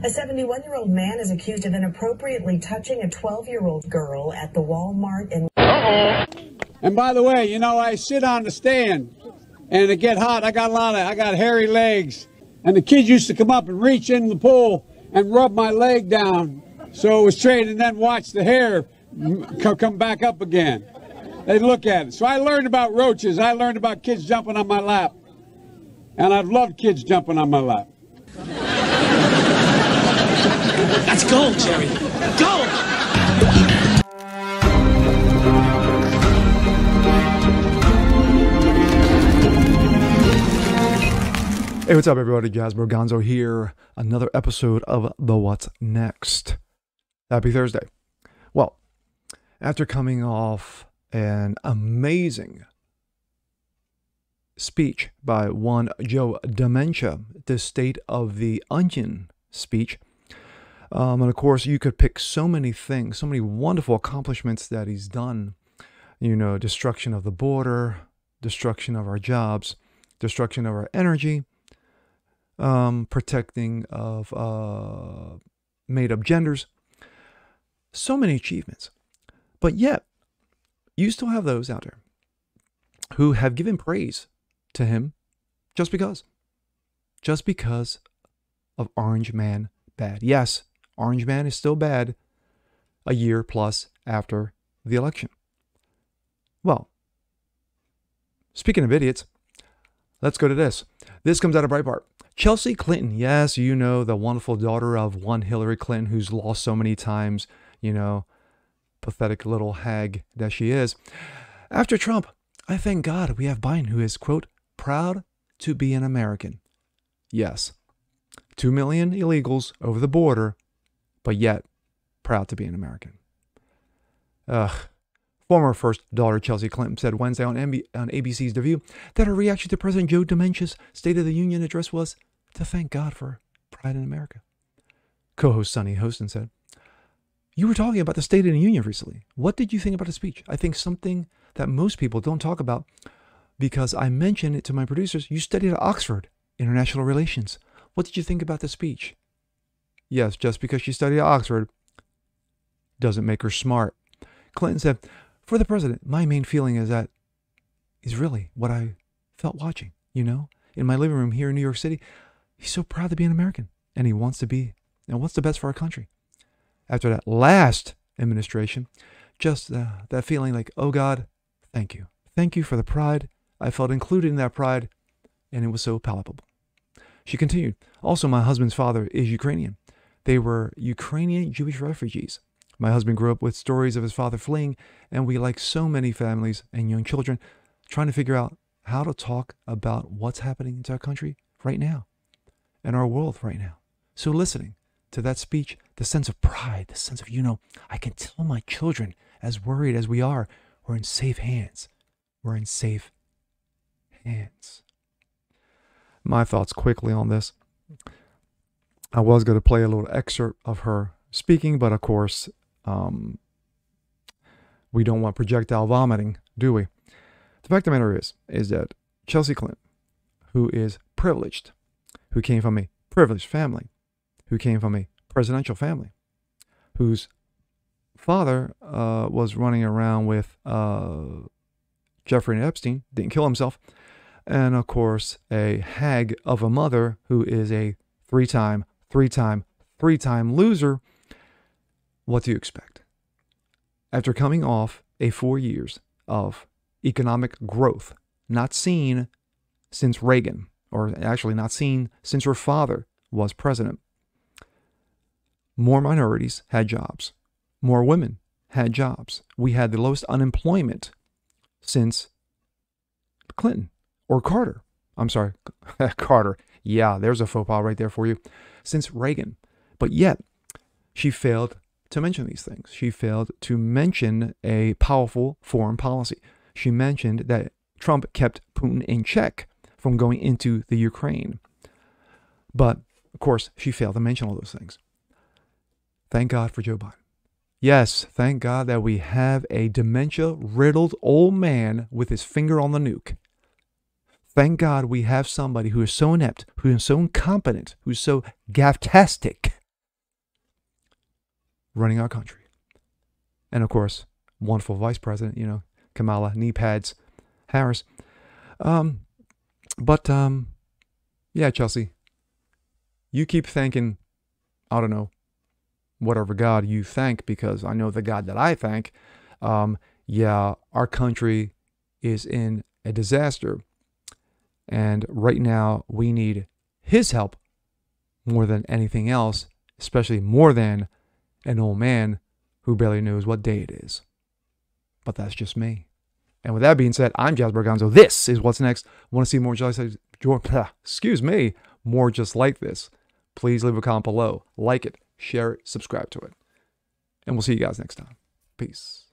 A 71-year-old man is accused of inappropriately touching a 12-year-old girl at the Walmart in... And by the way, you know, I sit on the stand and it get hot. I got hairy legs. And the kids used to come up and reach in the pool and rub my leg down so it was straight and then watch the hair come back up again. They'd look at it. So I learned about roaches. I learned about kids jumping on my lap. And I've loved kids jumping on my lap. That's gold, Jerry. Gold! Hey, what's up, everybody? Jasper Gonzo here. Another episode of the What's Next. Happy Thursday. Well, after coming off an amazing speech by one Joe Dementia, the State of the Onion speech, and of course, you could pick so many things, so many wonderful accomplishments that he's done. You know, destruction of the border, destruction of our jobs, destruction of our energy, protecting of made-up genders. So many achievements. But yet, you still have those out there who have given praise to him just because of Orange Man bad. Yes, Orange Man is still bad a year plus after the election. Well, speaking of idiots, let's go to this. This comes out of Breitbart. Chelsea Clinton, yes, you know, the wonderful daughter of one Hillary Clinton who's lost so many times, you know, pathetic little hag that she is. After Trump, I thank God we have Biden, who is, quote, proud to be an American. Yes, 2 million illegals over the border, but yet proud to be an American. Former first daughter Chelsea Clinton said Wednesday on ABC's The View that her reaction to President Joe Dementia's State of the Union address was to thank God for pride in America. Co-host Sonny Hostin said, "You were talking about the State of the Union recently. What did you think about the speech? I think something that most people don't talk about, because I mentioned it to my producers. You studied at Oxford, International Relations. What did you think about the speech?" Yes, just because she studied at Oxford doesn't make her smart. Clinton said, "For the president, my main feeling is really what I felt watching, you know, in my living room here in New York City. He's so proud to be an American, and he wants to be, and what's the best for our country." After that last administration, just that feeling like, oh God, thank you. Thank you for the pride. I felt included in that pride, and it was so palpable. She continued, "Also, my husband's father is Ukrainian. They were Ukrainian Jewish refugees. My husband grew up with stories of his father fleeing, and we, like so many families and young children, trying to figure out how to talk about what's happening to our country right now and our world right now." So listening to that speech, the sense of pride, the sense of, you know, I can tell my children, as worried as we are, we're in safe hands. We're in safe hands. My thoughts quickly on this. I was going to play a little excerpt of her speaking, but of course, we don't want projectile vomiting, do we? The fact of the matter is that Chelsea Clinton, who is privileged, who came from a privileged family, who came from a presidential family, whose father was running around with Jeffrey Epstein, didn't kill himself, and of course a hag of a mother who is a three-time loser. What do you expect? After coming off 4 years of economic growth, not seen since Reagan, or actually not seen since her father was president, more minorities had jobs. More women had jobs. We had the lowest unemployment since Clinton or Carter. I'm sorry, Carter. Yeah, there's a faux pas right there for you. Since Reagan. But yet, she failed to mention these things. She failed to mention a powerful foreign policy. She mentioned that Trump kept Putin in check from going into the Ukraine. But, of course, she failed to mention all those things. Thank God for Joe Biden. Yes, thank God that we have a dementia-riddled old man with his finger on the nuke. Thank God we have somebody who is so inept, who is so incompetent, who's so gaftastic, running our country. And of course, wonderful Vice President, you know, Kamala knee pads Harris. Yeah, Chelsea, you keep thanking, I don't know, whatever God you thank, because I know the God that I thank. Yeah, our country is in a disaster. And right now we need his help more than anything else, especially more than an old man who barely knows what day it is. But that's just me. And with that being said, I'm Jasper Gonzo. This is What's Next. Want to see more more just like this? Please leave a comment below. Like it, share it, subscribe to it. And we'll see you guys next time. Peace.